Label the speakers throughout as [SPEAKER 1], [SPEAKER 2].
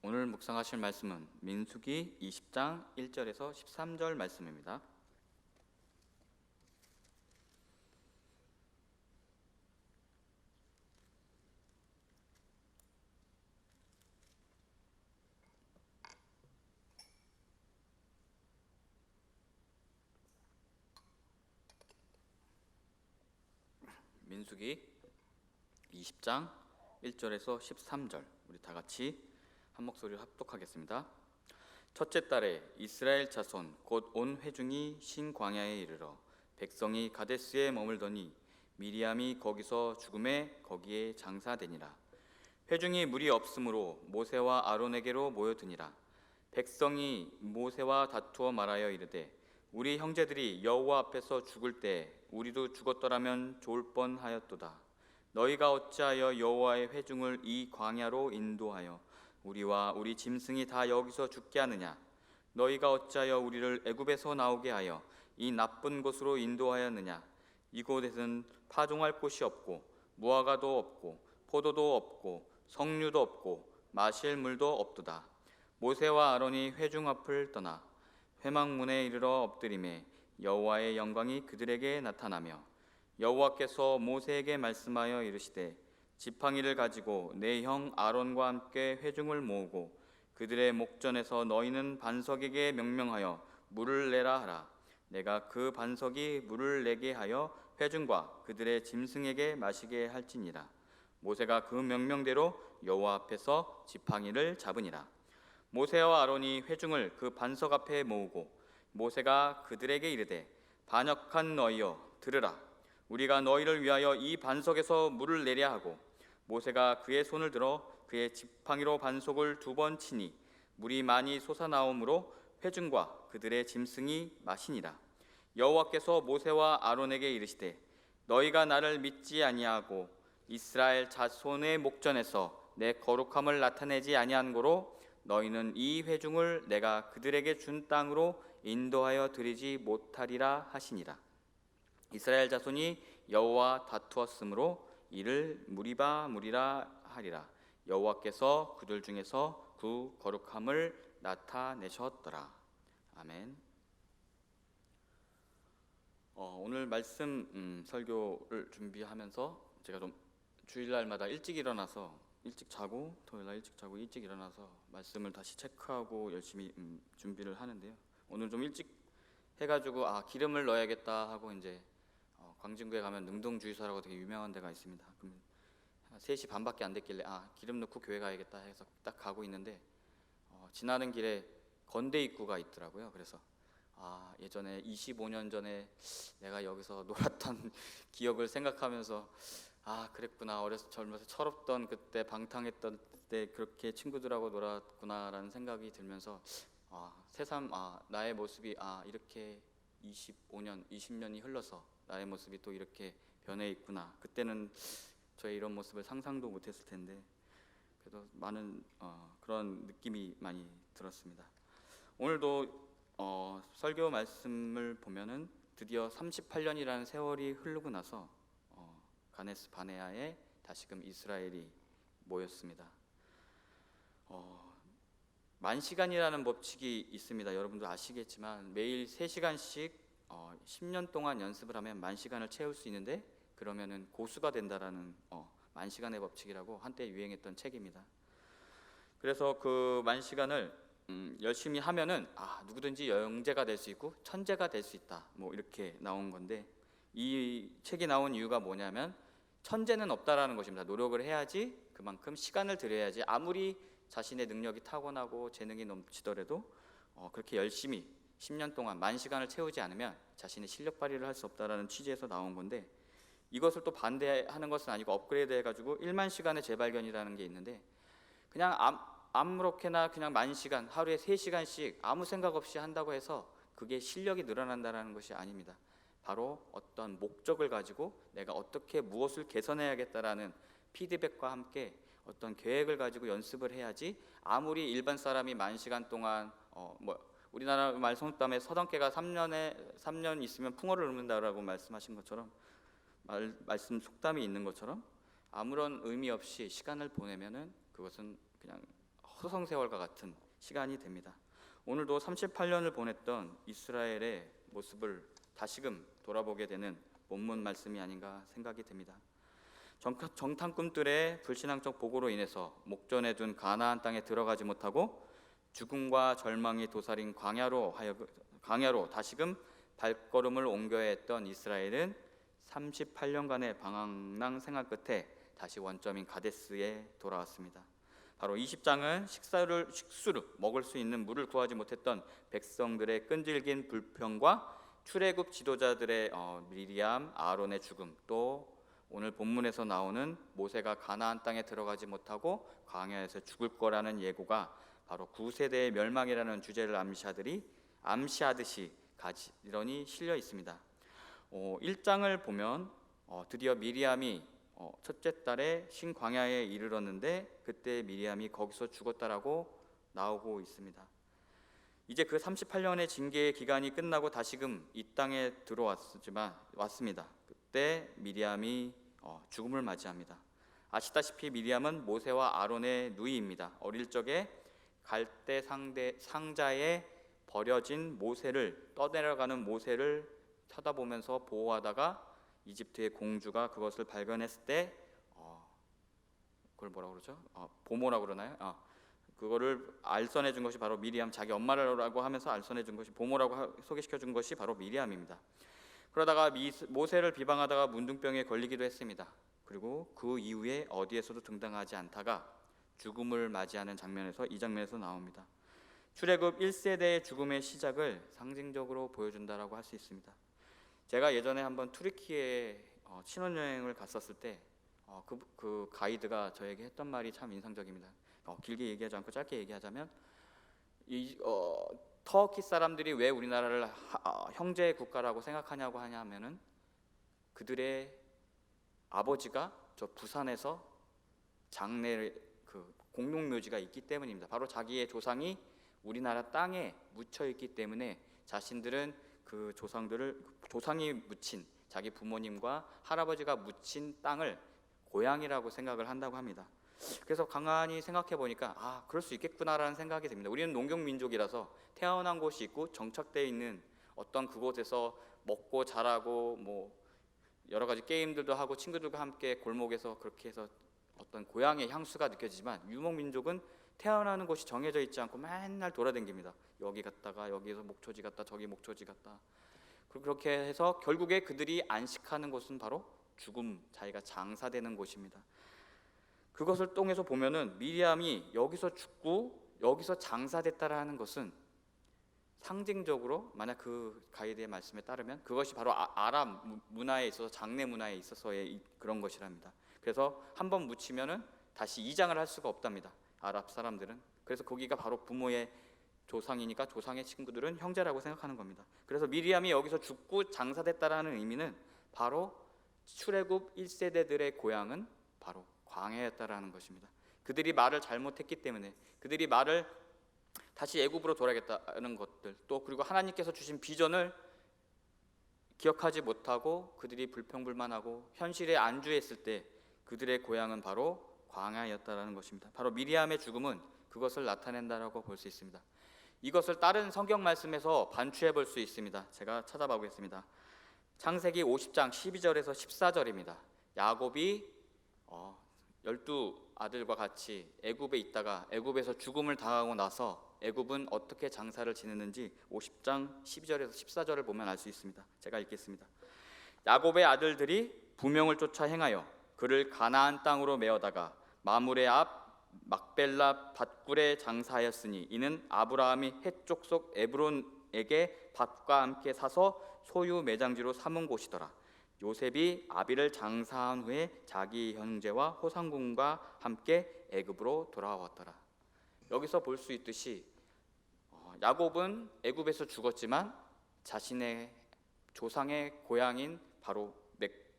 [SPEAKER 1] 오늘 묵상하실 말씀은 민수기 20장 1절에서 13절 말씀입니다. 민수기 20장 1절에서 13절 우리 다 같이 한 목소리로 합독하겠습니다. 첫째 달에 이스라엘 자손 곧 온 회중이 신광야에 이르러 백성이 가데스에 머물더니 미리암이 거기서 죽음에 거기에 장사되니라. 회중이 물이 없으므로 모세와 아론에게로 모여드니라. 백성이 모세와 다투어 말하여 이르되 우리 형제들이 여호와 앞에서 죽을 때 우리도 죽었더라면 좋을 뻔하였도다. 너희가 어찌하여 여호와의 회중을 이 광야로 인도하여 우리와 우리 짐승이 다 여기서 죽게 하느냐? 너희가 어찌하여 우리를 애굽에서 나오게 하여 이 나쁜 곳으로 인도하였느냐? 이곳에는 파종할 곳이 없고 무화과도 없고 포도도 없고 석류도 없고 마실 물도 없도다. 모세와 아론이 회중 앞을 떠나 회막문에 이르러 엎드리매 여호와의 영광이 그들에게 나타나며 여호와께서 모세에게 말씀하여 이르시되 지팡이를 가지고 내 형 아론과 함께 회중을 모으고 그들의 목전에서 너희는 반석에게 명명하여 물을 내라 하라. 내가 그 반석이 물을 내게 하여 회중과 그들의 짐승에게 마시게 할지니라. 모세가 그 명령대로 여호와 앞에서 지팡이를 잡으니라. 모세와 아론이 회중을 그 반석 앞에 모으고 모세가 그들에게 이르되 반역한 너희여 들으라. 우리가 너희를 위하여 이 반석에서 물을 내려 하고 모세가 그의 손을 들어 그의 지팡이로 반석을 2번 치니 물이 많이 솟아나오므로 회중과 그들의 짐승이 마시니라. 여호와께서 모세와 아론에게 이르시되 너희가 나를 믿지 아니하고 이스라엘 자손의 목전에서 내 거룩함을 나타내지 아니한 고로 너희는 이 회중을 내가 그들에게 준 땅으로 인도하여 드리지 못하리라 하시니라. 이스라엘 자손이 여호와 다투었으므로 이를 무리라 하리라. 여호와께서 그들 중에서 그 거룩함을 나타내셨더라. 아멘. 오늘 말씀 설교를 준비하면서 제가 좀 주일날마다 일찍 일어나서 일찍 자고 토요일날 일찍 자고 일찍 일어나서 말씀을 다시 체크하고 열심히 준비를 하는데요. 오늘 좀 일찍 해가지고 기름을 넣어야겠다 하고 이제 광진구에 가면 능동주의소라고 되게 유명한 데가 있습니다. 그럼 3시 반밖에 안 됐길래 기름 넣고 교회 가야겠다 해서 딱 가고 있는데 지나는 길에 건대 입구가 있더라고요. 그래서 예전에 25년 전에 내가 여기서 놀았던 기억을 생각하면서 그랬구나, 어려서 젊어서 철없던 그때 방탕했던 때 그렇게 친구들하고 놀았구나라는 생각이 들면서 새삼 나의 모습이 이렇게 25년, 20년이 흘러서 나의 모습이 또 이렇게 변해 있구나. 그때는 저의 이런 모습을 상상도 못했을 텐데 그래도 많은 그런 느낌이 많이 들었습니다. 오늘도 설교 말씀을 보면은 드디어 38년이라는 세월이 흐르고 나서 가네스 바네아에 다시금 이스라엘이 모였습니다. 만시간이라는 법칙이 있습니다. 여러분도 아시겠지만 매일 3시간씩 10년 동안 연습을 하면 만시간을 채울 수 있는데 그러면은 고수가 된다라는 만시간의 법칙이라고 한때 유행했던 책입니다. 그래서 그 만시간을 열심히 하면은 누구든지 영재가 될 수 있고 천재가 될 수 있다, 뭐 이렇게 나온 건데, 이 책이 나온 이유가 뭐냐면 천재는 없다라는 것입니다. 노력을 해야지, 그만큼 시간을 들여야지, 아무리 자신의 능력이 타고나고 재능이 넘치더라도 그렇게 열심히 10년 동안 만 시간을 채우지 않으면 자신의 실력 발휘를 할 수 없다라는 취지에서 나온 건데, 이것을 또 반대하는 것은 아니고 업그레이드 해가지고 1만 시간의 재발견이라는 게 있는데, 그냥 아무렇게나 그냥 만 시간, 하루에 3시간씩 아무 생각 없이 한다고 해서 그게 실력이 늘어난다는 것이 아닙니다. 바로 어떤 목적을 가지고 내가 어떻게 무엇을 개선해야겠다라는 피드백과 함께 어떤 계획을 가지고 연습을 해야지, 아무리 일반 사람이 만 시간 동안 우리나라 말 속담에 서당깨가 3년 있으면 풍어를 읊는다라고 말씀하신 것처럼, 말씀 속담이 있는 것처럼 아무런 의미 없이 시간을 보내면은 그것은 그냥 소성 세월과 같은 시간이 됩니다. 오늘도 38년을 보냈던 이스라엘의 모습을 다시금 돌아보게 되는 본문 말씀이 아닌가 생각이 됩니다. 정탐꾼들의 불신앙적 보고로 인해서 목전에 둔 가나안 땅에 들어가지 못하고 죽음과 절망이 도사린 광야로 다시금 발걸음을 옮겨야 했던 이스라엘은 38년간의 방황랑 생활 끝에 다시 원점인 가데스에 돌아왔습니다. 바로 20장은 식수를 먹을 수 있는 물을 구하지 못했던 백성들의 끈질긴 불평과 출애굽 지도자들의 미리암, 아론의 죽음, 또 오늘 본문에서 나오는 모세가 가나안 땅에 들어가지 못하고 광야에서 죽을 거라는 예고가 바로 9세대의 멸망이라는 주제를 암시하듯이 가지런히 실려 있습니다. 1장을 보면 드디어 미리암이 첫째 달에 신광야에 이르렀는데 그때 미리암이 거기서 죽었다라고 나오고 있습니다. 이제 그 38년의 징계의 기간이 끝나고 다시금 이 땅에 왔습니다. 그때 미리암이 죽음을 맞이합니다. 아시다시피 미리암은 모세와 아론의 누이입니다. 어릴 적에 갈대 상자에 버려진 떠내려가는 모세를 쳐다보면서 보호하다가 이집트의 공주가 그것을 발견했을 때 그걸 뭐라고 그러죠? 보모라고 그러나요? 그거를 알선해 준 것이 바로 미리암, 자기 엄마라고 하면서 알선해 준 것이 보모라고 소개시켜 준 것이 바로 미리암입니다. 그러다가 모세를 비방하다가 문둥병에 걸리기도 했습니다. 그리고 그 이후에 어디에서도 등장하지 않다가 죽음을 맞이하는 이 장면에서 나옵니다. 출애굽 1세대의 죽음의 시작을 상징적으로 보여준다라고 할 수 있습니다. 제가 예전에 한번 투르키에 신혼여행을 갔었을 때 그 가이드가 저에게 했던 말이 참 인상적입니다. 길게 얘기하지 않고 짧게 얘기하자면 터키 사람들이 왜 우리나라를 형제 국가라고 생각하냐고 하냐면은 그들의 아버지가 저 부산에서 공룡묘지가 있기 때문입니다. 바로 자기의 조상이 우리나라 땅에 묻혀 있기 때문에 자신들은 그 조상이 묻힌 자기 부모님과 할아버지가 묻힌 땅을 고향이라고 생각을 한다고 합니다. 그래서 가만히 생각해 보니까 그럴 수 있겠구나라는 생각이 듭니다. 우리는 농경민족이라서 태어난 곳이 있고 정착되어 있는 어떤 그곳에서 먹고 자라고 여러 가지 게임들도 하고 친구들과 함께 골목에서 그렇게 해서 어떤 고향의 향수가 느껴지지만 유목민족은 태어나는 곳이 정해져 있지 않고 맨날 돌아다닙니다. 여기 갔다가 여기에서 목초지 갔다 저기 목초지 갔다. 그렇게 해서 결국에 그들이 안식하는 곳은 바로 죽음, 자기가 장사되는 곳입니다. 그것을 통해서 보면은 미리암이 여기서 죽고 여기서 장사됐다라는 것은 상징적으로 만약 그 가이드의 말씀에 따르면 그것이 바로 아랍 문화에 있어서 장례 문화에 있어서의 그런 것이랍니다. 그래서 한번 묻히면은 다시 이장을 할 수가 없답니다. 아랍 사람들은. 그래서 거기가 바로 부모의 조상이니까 조상의 친구들은 형제라고 생각하는 겁니다. 그래서 미리암이 여기서 죽고 장사됐다라는 의미는 바로 출애굽 1세대들의 고향은 바로 광야였다라는 것입니다. 그들이 말을 잘못했기 때문에 그들이 말을 다시 애굽으로 돌아가겠다는 것들 또 그리고 하나님께서 주신 비전을 기억하지 못하고 그들이 불평불만하고 현실에 안주했을 때 그들의 고향은 바로 광야였다라는 것입니다. 바로 미리암의 죽음은 그것을 나타낸다라고 볼 수 있습니다. 이것을 다른 성경 말씀에서 반추해 볼 수 있습니다. 제가 찾아봐 보겠습니다. 창세기 50장 12절에서 14절입니다. 야곱이 12아들과 같이 애굽에 있다가 애굽에서 죽음을 당하고 나서 애굽은 어떻게 장사를 지냈는지 50장 12절에서 14절을 보면 알 수 있습니다. 제가 읽겠습니다. 야곱의 아들들이 부명을 쫓아 행하여 그를 가나안 땅으로 메어다가 마물의 앞 막벨라 밭굴에 장사하였으니 이는 아브라함이 헷 족속 에브론에게 밭과 함께 사서 소유 매장지로 삼은 곳이더라. 요셉이 아비를 장사한 후에 자기 형제와 호상군과 함께 애굽으로 돌아왔더라. 여기서 볼 수 있듯이 야곱은 애굽에서 죽었지만 자신의 조상의 고향인 바로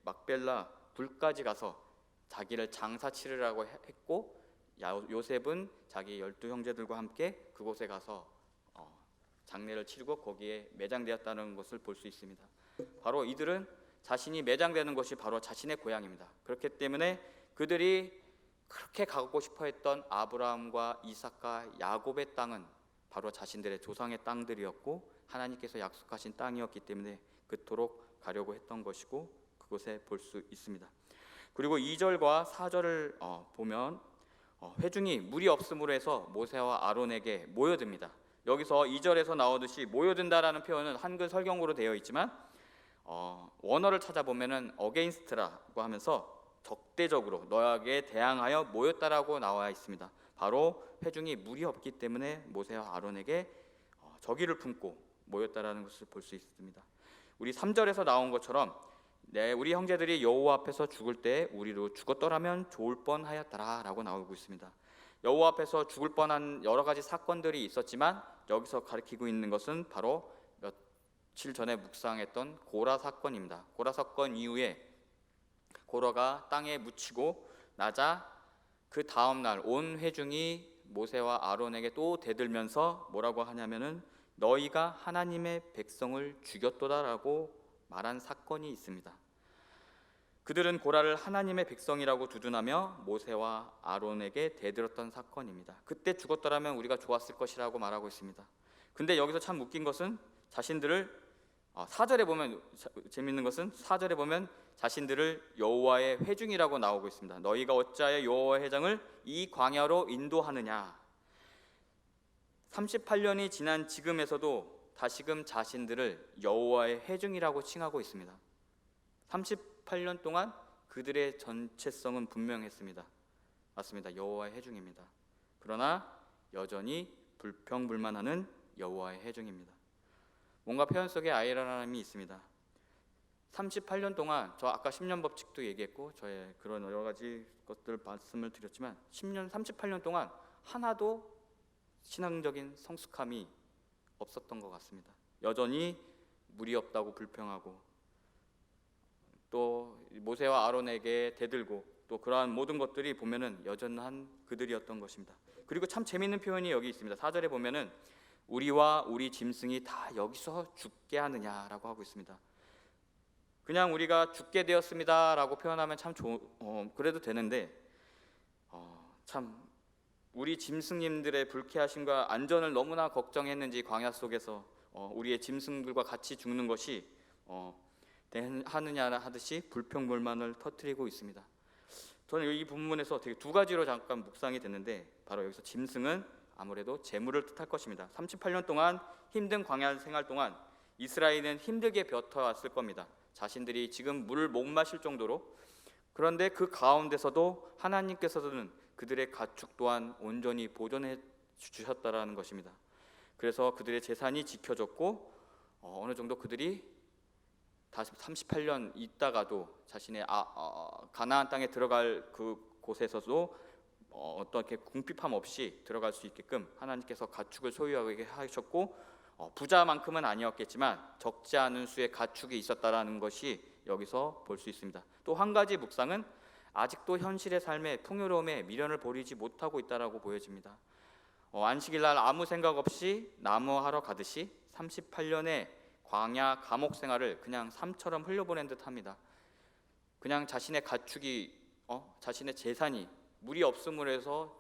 [SPEAKER 1] 막벨라 굴까지 가서 자기를 장사 치르라고 했고 요셉은 자기 12형제들과 함께 그곳에 가서 장례를 치르고 거기에 매장되었다는 것을 볼 수 있습니다. 바로 이들은 자신이 매장되는 것이 바로 자신의 고향입니다. 그렇기 때문에 그들이 그렇게 가고 싶어 했던 아브라함과 이삭과 야곱의 땅은 바로 자신들의 조상의 땅들이었고 하나님께서 약속하신 땅이었기 때문에 그토록 가려고 했던 것이고 그곳에 볼 수 있습니다. 그리고 2절과 4절을 보면 회중이 물이 없음으로 해서 모세와 아론에게 모여듭니다. 여기서 2절에서 나오듯이 모여든다라는 표현은 한글 설경으로 되어 있지만 원어를 찾아보면은 against라고 하면서 적대적으로 너에게 대항하여 모였다라고 나와 있습니다. 바로 회중이 물이 없기 때문에 모세와 아론에게 적의를 품고 모였다라는 것을 볼 수 있습니다. 우리 3절에서 나온 것처럼 우리 형제들이 여호와 앞에서 죽을 때 우리로 죽었더라면 좋을 뻔하였더라라고 나오고 있습니다. 여호와 앞에서 죽을 뻔한 여러 가지 사건들이 있었지만 여기서 가리키고 있는 것은 바로 며칠 전에 묵상했던 고라 사건입니다. 고라 사건 이후에 고라가 땅에 묻히고 나자 그 다음 날 온 회중이 모세와 아론에게 또 대들면서 뭐라고 하냐면은 너희가 하나님의 백성을 죽였도다라고 말한 사건이 있습니다. 그들은 고라를 하나님의 백성이라고 두둔하며 모세와 아론에게 대들었던 사건입니다. 그때 죽었더라면 우리가 좋았을 것이라고 말하고 있습니다. 근데 여기서 참 웃긴 것은 자신들을 4절에 보면 재밌는 것은 4절에 보면 자신들을 여호와의 회중이라고 나오고 있습니다. 너희가 어찌하여 여호와의 회장을 이 광야로 인도하느냐. 38년이 지난 지금에서도 다시금 자신들을 여호와의 회중이라고 칭하고 있습니다. 38년 동안 그들의 정체성은 분명했습니다. 맞습니다. 여호와의 회중입니다. 그러나 여전히 불평불만하는 여호와의 회중입니다. 뭔가 표현 속에 아이러니함이 있습니다. 38년 동안 저 아까 10년 법칙도 얘기했고 저의 그런 여러 가지 것들 말씀을 드렸지만 38년 동안 하나도 신앙적인 성숙함이 없었던 것 같습니다. 여전히 물이 없다고 불평하고 또 모세와 아론에게 대들고 또 그러한 모든 것들이 보면은 여전한 그들이었던 것입니다. 그리고 참 재미있는 표현이 여기 있습니다. 4절에 보면은 우리와 우리 짐승이 다 여기서 죽게 하느냐라고 하고 있습니다. 그냥 우리가 죽게 되었습니다라고 표현하면 참 그래도 되는데 참 우리 짐승님들의 불쾌하심과 안전을 너무나 걱정했는지 광야 속에서 우리의 짐승들과 같이 죽는 것이 하느냐 하듯이 불평불만을 터뜨리고 있습니다. 저는 이 본문에서 되게 두 가지로 잠깐 묵상이 됐는데 바로 여기서 짐승은 아무래도 재물을 뜻할 것입니다. 38년 동안 힘든 광야 생활 동안 이스라엘은 힘들게 버텨왔을 겁니다. 자신들이 지금 물을 못 마실 정도로. 그런데 그 가운데서도 하나님께서는 그들의 가축 또한 온전히 보존해 주셨다라는 것입니다. 그래서 그들의 재산이 지켜졌고 어느 정도 그들이 다시 38년 있다가도 자신의 가나안 땅에 들어갈 그 곳에서도 어떻게 궁핍함 없이 들어갈 수 있게끔 하나님께서 가축을 소유하게 하셨고 부자만큼은 아니었겠지만 적지 않은 수의 가축이 있었다라는 것이 여기서 볼 수 있습니다. 또 한 가지 묵상은 아직도 현실의 삶에 풍요로움에 미련을 버리지 못하고 있다라고 보여집니다. 안식일날 아무 생각 없이 나무하러 가듯이 38년의 광야 감옥 생활을 그냥 삶처럼 흘려보낸 듯합니다. 그냥 자신의 가축이 자신의 재산이 물이 없음으로 해서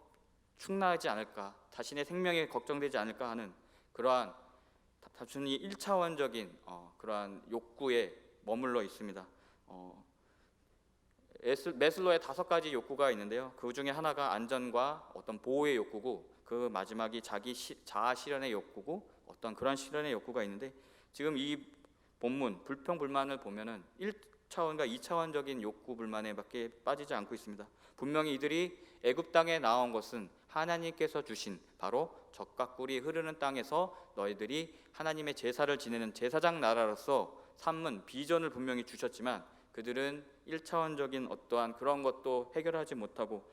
[SPEAKER 1] 축나지 않을까, 자신의 생명이 걱정되지 않을까 하는 그러한 단순히 1차원적인 그러한 욕구에 머물러 있습니다. 메슬로의 5가지 욕구가 있는데요. 그 중에 하나가 안전과 어떤 보호의 욕구고 그 마지막이 자기 자아 실현의 욕구고 어떤 그런 실현의 욕구가 있는데 지금 이 본문 불평불만을 보면은 1차원과 2차원적인 욕구 불만에밖에 빠지지 않고 있습니다. 분명히 이들이 애굽 땅에 나온 것은 하나님께서 주신 바로 젖과 꿀이 흐르는 땅에서 너희들이 하나님의 제사를 지내는 제사장 나라로서 삼은 비전을 분명히 주셨지만 그들은 1차원적인 어떠한 그런 것도 해결하지 못하고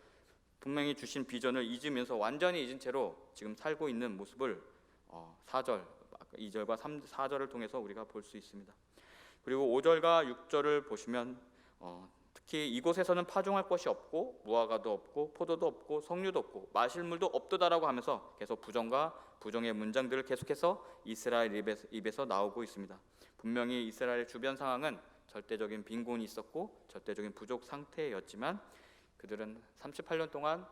[SPEAKER 1] 분명히 주신 비전을 잊으면서 완전히 잊은 채로 지금 살고 있는 모습을 4절, 2절과 4절을 통해서 우리가 볼 수 있습니다. 그리고 5절과 6절을 보시면 특히 이곳에서는 파종할 것이 없고 무화과도 없고 포도도 없고 석류도 없고 마실 물도 없도다라고 하면서 계속 부정과 부정의 문장들을 계속해서 이스라엘 입에서 나오고 있습니다. 분명히 이스라엘 주변 상황은 절대적인 빈곤이 있었고 절대적인 부족 상태였지만 그들은 38년 동안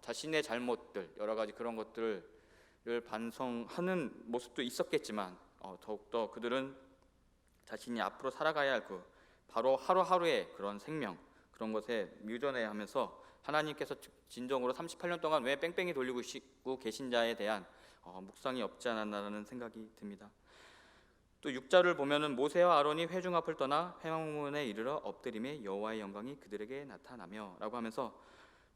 [SPEAKER 1] 자신의 잘못들, 여러 가지 그런 것들을 반성하는 모습도 있었겠지만 더욱더 그들은 자신이 앞으로 살아가야 할 바로 하루하루의 그런 생명, 그런 것에 뮤전해 하면서 하나님께서 진정으로 38년 동안 왜 뺑뺑이 돌리고 계신 자에 대한 묵상이 없지 않았나라는 생각이 듭니다. 또 6절을 보면은 모세와 아론이 회중 앞을 떠나 회막문에 이르러 엎드림에 여호와의 영광이 그들에게 나타나며 라고 하면서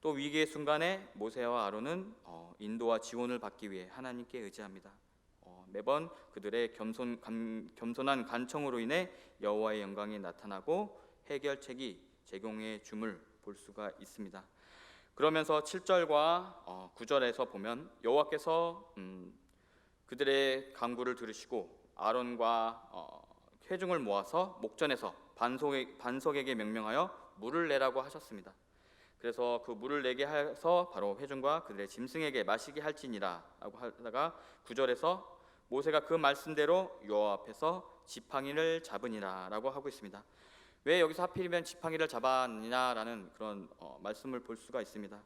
[SPEAKER 1] 또 위기의 순간에 모세와 아론은 인도와 지원을 받기 위해 하나님께 의지합니다. 매번 그들의 겸손한 간청으로 인해 여호와의 영광이 나타나고 해결책이 제공해 줌을 볼 수가 있습니다. 그러면서 7절과 9절에서 보면 여호와께서 그들의 간구를 들으시고 아론과 회중을 모아서 목전에서 반석에게 명령하여 물을 내라고 하셨습니다. 그래서 그 물을 내게 해서 바로 회중과 그들의 짐승에게 마시게 할지니라 라고 하다가 9절에서 모세가 그 말씀대로 여호와 앞에서 지팡이를 잡으니라 라고 하고 있습니다. 왜 여기서 하필이면 지팡이를 잡았느냐라는 그런 말씀을 볼 수가 있습니다.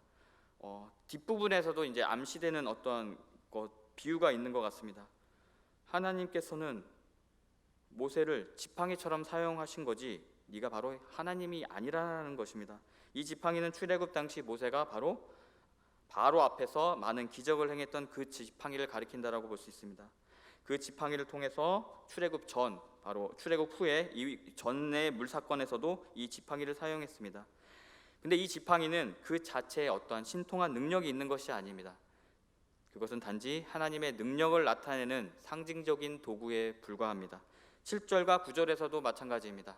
[SPEAKER 1] 뒷부분에서도 이제 암시되는 어떤 비유가 있는 것 같습니다. 하나님께서는 모세를 지팡이처럼 사용하신 거지 네가 바로 하나님이 아니라는 것입니다. 이 지팡이는 출애굽 당시 모세가 바로 앞에서 많은 기적을 행했던 그 지팡이를 가리킨다라고 볼 수 있습니다. 그 지팡이를 통해서 출애굽 전, 바로 출애굽 후에 이 전의 물 사건에서도 이 지팡이를 사용했습니다. 근데 이 지팡이는 그 자체에 어떠한 신통한 능력이 있는 것이 아닙니다. 그것은 단지 하나님의 능력을 나타내는 상징적인 도구에 불과합니다. 7절과 9절에서도 마찬가지입니다.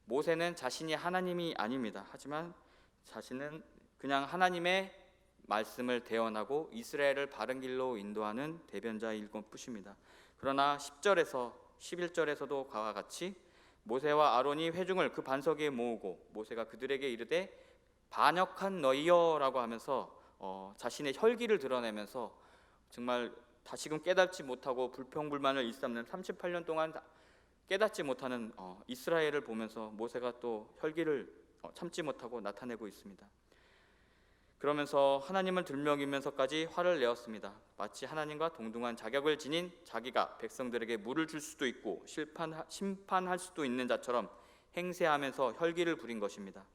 [SPEAKER 1] 모세는 자신이 하나님이 아닙니다. 하지만 자신은 그냥 하나님의 말씀을 대언하고 이스라엘을 바른 길로 인도하는 대변자일 것뿐입니다. 그러나 10절에서 11절에서도 그와 같이 모세와 아론이 회중을 그 반석 위에 모으고 모세가 그들에게 이르되 반역한 너희여라고 하면서 자신의 혈기를 드러내면서 정말 다시금 깨닫지 못하고 불평불만을 일삼는 38년 동안 깨닫지 못하는 이스라엘을 보면서 모세가 또 혈기를 참지 못하고 나타내고 있습니다. 그러면서 하나님을 들먹이면서까지 화를 내었습니다. 마치 하나님과 동등한 자격을 지닌 자기가 백성들에게 물을 줄 수도 있고 심판할 수도 있는 자처럼 행세하면서 혈기를 부린 것입니다.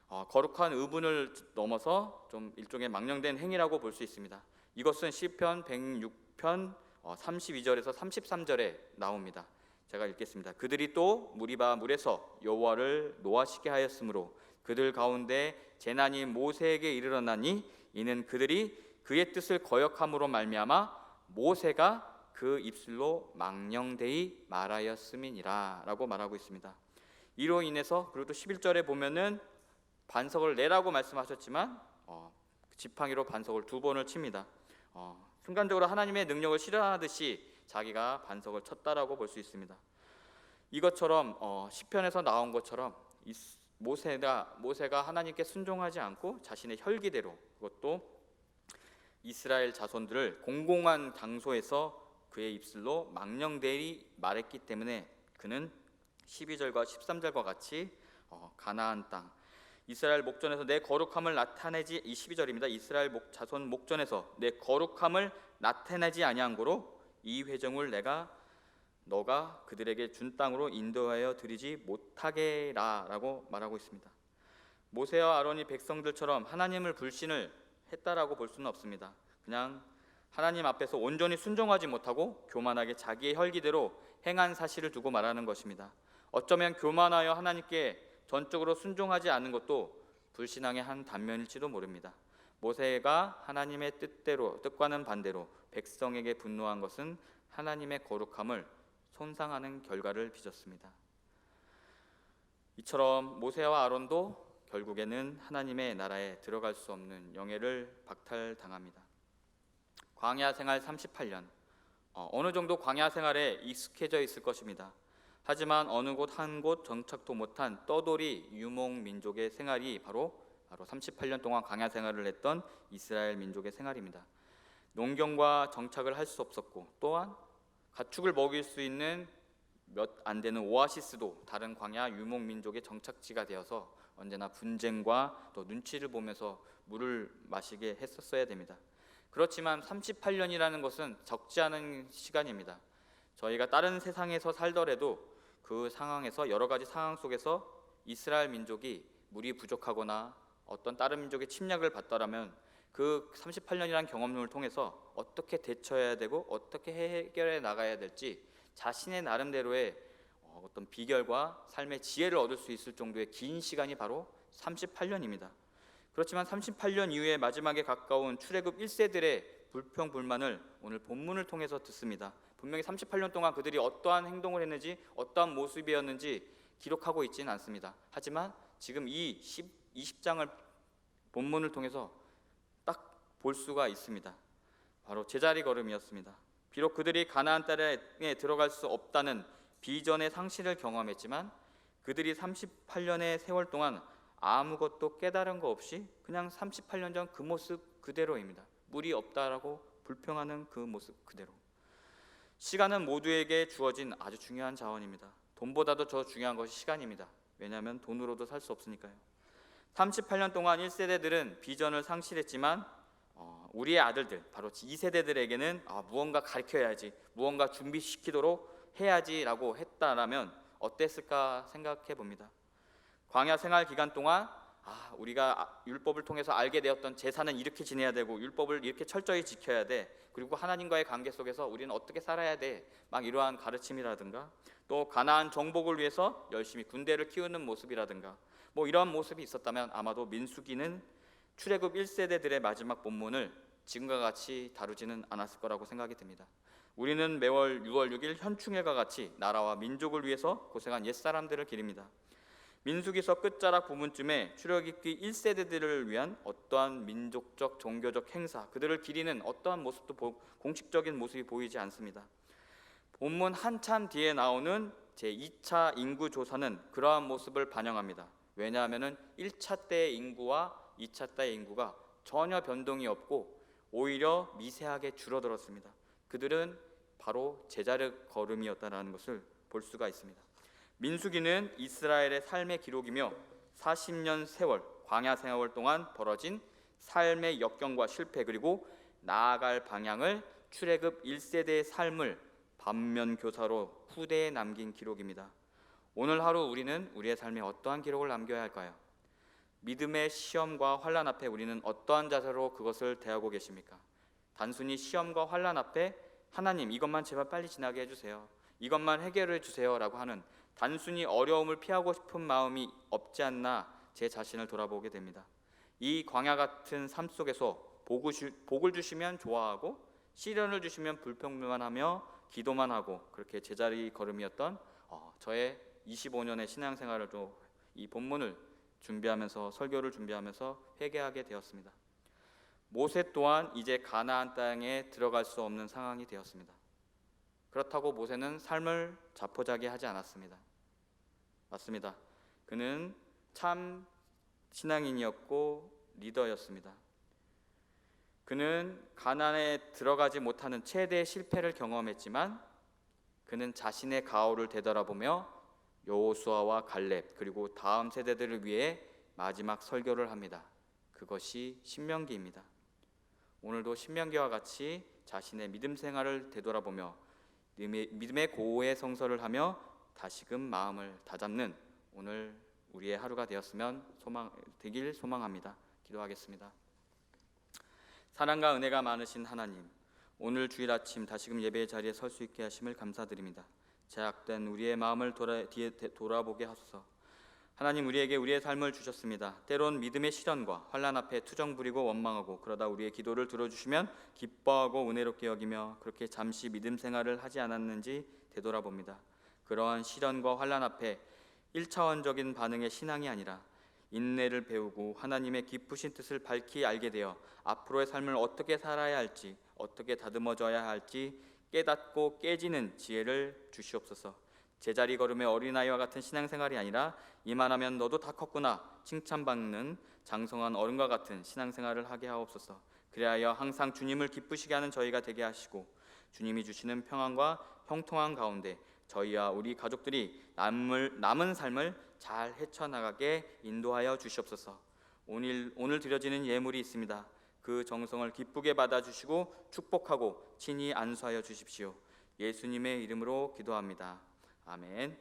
[SPEAKER 1] 거룩한 의분을 넘어서 좀 일종의 망령된 행위라고 볼 수 있습니다. 이것은 시편 106편 32절에서 33절에 나옵니다. 제가 읽겠습니다. 그들이 또 무리바 물에서 여호와를 노하시게 하였으므로 그들 가운데 재난이 모세에게 이르러나니 이는 그들이 그의 뜻을 거역함으로 말미암아 모세가 그 입술로 망령되이 말하였음이니라 라고 말하고 있습니다. 이로 인해서 그리고 또 11절에 보면은 반석을 내라고 말씀하셨지만 지팡이로 반석을 2번을 칩니다. 순간적으로 하나님의 능력을 실현하듯이 자기가 반석을 쳤다라고 볼 수 있습니다. 이것처럼 시편에서 나온 것처럼 모세가 하나님께 순종하지 않고 자신의 혈기대로, 그것도 이스라엘 자손들을 공공한 장소에서 그의 입술로 망령되이 말했기 때문에 그는 12절과 13절과 같이 가나안 땅 이스라엘 목전에서 내 거룩함을 나타내지, 이 12절입니다. 이스라엘 자손 목전에서 내 거룩함을 나타내지 아니한 고로 이 회중을 너가 그들에게 준 땅으로 인도하여 드리지 못하게라 라고 말하고 있습니다. 모세와 아론이 백성들처럼 하나님을 불신을 했다라고 볼 수는 없습니다. 그냥 하나님 앞에서 온전히 순종하지 못하고 교만하게 자기의 혈기대로 행한 사실을 두고 말하는 것입니다. 어쩌면 교만하여 하나님께 전적으로 순종하지 않는 것도 불신앙의 한 단면일지도 모릅니다. 모세가 하나님의 뜻과는 반대로 백성에게 분노한 것은 하나님의 거룩함을 손상하는 결과를 빚었습니다. 이처럼 모세와 아론도 결국에는 하나님의 나라에 들어갈 수 없는 영예를 박탈당합니다. 광야 생활 38년, 어느 정도 광야 생활에 익숙해져 있을 것입니다. 하지만 어느 곳 한 곳 정착도 못한 떠돌이 유목 민족의 생활이 바로 38년 동안 광야 생활을 했던 이스라엘 민족의 생활입니다. 농경과 정착을 할 수 없었고, 또한 가축을 먹일 수 있는 몇 안 되는 오아시스도 다른 광야 유목 민족의 정착지가 되어서 언제나 분쟁과 또 눈치를 보면서 물을 마시게 했었어야 됩니다. 그렇지만 38년이라는 것은 적지 않은 시간입니다. 저희가 다른 세상에서 살더라도 그 상황에서 여러 가지 상황 속에서 이스라엘 민족이 물이 부족하거나 어떤 다른 민족의 침략을 받더라면 그 38년이라는 경험을 통해서 어떻게 대처해야 되고 어떻게 해결해 나가야 될지 자신의 나름대로의 어떤 비결과 삶의 지혜를 얻을 수 있을 정도의 긴 시간이 바로 38년입니다. 그렇지만 38년 이후에 마지막에 가까운 출애굽 1세들의 불평 불만을 오늘 본문을 통해서 듣습니다. 분명히 38년 동안 그들이 어떠한 행동을 했는지 어떠한 모습이었는지 기록하고 있지는 않습니다. 하지만 지금 이 20장을 본문을 통해서 딱 볼 수가 있습니다. 바로 제자리 걸음이었습니다. 비록 그들이 가나안 땅에 들어갈 수 없다는 비전의 상실을 경험했지만 그들이 38년의 세월 동안 아무것도 깨달은 거 없이 그냥 38년 전 그 모습 그대로입니다. 물이 없다라고 불평하는 그 모습 그대로. 시간은 모두에게 주어진 아주 중요한 자원입니다. 돈보다도 더 중요한 것이 시간입니다. 왜냐하면 돈으로도 살 수 없으니까요. 38년 동안 1세대들은 비전을 상실했지만 우리의 아들들, 바로 2세대들에게는 무언가 가르쳐야지, 무언가 준비시키도록 해야지라고 했다라면 어땠을까 생각해 봅니다. 광야 생활 기간 동안 우리가 율법을 통해서 알게 되었던 제사는 이렇게 지내야 되고 율법을 이렇게 철저히 지켜야 돼, 그리고 하나님과의 관계 속에서 우리는 어떻게 살아야 돼, 막 이러한 가르침이라든가 또 가나안 정복을 위해서 열심히 군대를 키우는 모습이라든가 뭐 이러한 모습이 있었다면 아마도 민수기는 출애굽 1세대들의 마지막 본문을 지금과 같이 다루지는 않았을 거라고 생각이 듭니다. 우리는 매월 6월 6일 현충일과 같이 나라와 민족을 위해서 고생한 옛사람들을 기립니다. 민수기서 끝자락 부분쯤에 출애굽기 1세대들을 위한 어떠한 민족적 종교적 행사, 그들을 기리는 어떠한 모습도 공식적인 모습이 보이지 않습니다. 본문 한참 뒤에 나오는 제2차 인구조사는 그러한 모습을 반영합니다. 왜냐하면 1차 때의 인구와 2차 때의 인구가 전혀 변동이 없고 오히려 미세하게 줄어들었습니다. 그들은 바로 제자리 걸음이었다는 것을 볼 수가 있습니다. 민수기는 이스라엘의 삶의 기록이며 40년 세월 광야 생활 동안 벌어진 삶의 역경과 실패, 그리고 나아갈 방향을 출애굽 1세대의 삶을 반면교사로 후대에 남긴 기록입니다. 오늘 하루 우리는 우리의 삶에 어떠한 기록을 남겨야 할까요? 믿음의 시험과 환난 앞에 우리는 어떠한 자세로 그것을 대하고 계십니까? 단순히 시험과 환난 앞에 하나님 이것만 제발 빨리 지나게 해주세요, 이것만 해결해 주세요 라고 하는 단순히 어려움을 피하고 싶은 마음이 없지 않나 제 자신을 돌아보게 됩니다. 이 광야 같은 삶 속에서 복을 주시면 좋아하고 시련을 주시면 불평만하며 기도만 하고 그렇게 제자리 걸음이었던 저의 25년의 신앙생활을 또 이 본문을 준비하면서 설교를 준비하면서 회개하게 되었습니다. 모세 또한 이제 가나안 땅에 들어갈 수 없는 상황이 되었습니다. 그렇다고 모세는 삶을 자포자기하지 않았습니다. 맞습니다. 그는 참 신앙인이었고 리더였습니다. 그는 가나안에 들어가지 못하는 최대의 실패를 경험했지만 그는 자신의 가오를 되돌아보며 여호수아와 갈렙 그리고 다음 세대들을 위해 마지막 설교를 합니다. 그것이 신명기입니다. 오늘도 신명기와 같이 자신의 믿음 생활을 되돌아보며 믿음의 고해 성설을 하며 다시금 마음을 다잡는 오늘 우리의 하루가 되었으면 되길 소망합니다. 기도하겠습니다. 사랑과 은혜가 많으신 하나님, 오늘 주일 아침 다시금 예배의 자리에 설 수 있게 하심을 감사드립니다. 제약된 우리의 마음을 돌아보게 하소서. 하나님, 우리에게 우리의 삶을 주셨습니다. 때론 믿음의 시련과 환난 앞에 투정 부리고 원망하고 그러다 우리의 기도를 들어주시면 기뻐하고 은혜롭게 여기며 그렇게 잠시 믿음 생활을 하지 않았는지 되돌아봅니다. 그러한 시련과 환난 앞에 1차원적인 반응의 신앙이 아니라 인내를 배우고 하나님의 기쁘신 뜻을 밝히 알게 되어 앞으로의 삶을 어떻게 살아야 할지, 어떻게 다듬어져야 할지 깨닫고 깨지는 지혜를 주시옵소서. 제자리 걸음의 어린아이와 같은 신앙생활이 아니라 이만하면 너도 다 컸구나 칭찬받는 장성한 어른과 같은 신앙생활을 하게 하옵소서. 그리하여 항상 주님을 기쁘시게 하는 저희가 되게 하시고 주님이 주시는 평안과 형통한 가운데 저희와 우리 가족들이 남은 삶을 잘 헤쳐나가게 인도하여 주시옵소서. 오늘 드려지는 예물이 있습니다. 그 정성을 기쁘게 받아주시고 축복하고 친히 안수하여 주십시오. 예수님의 이름으로 기도합니다. 아멘.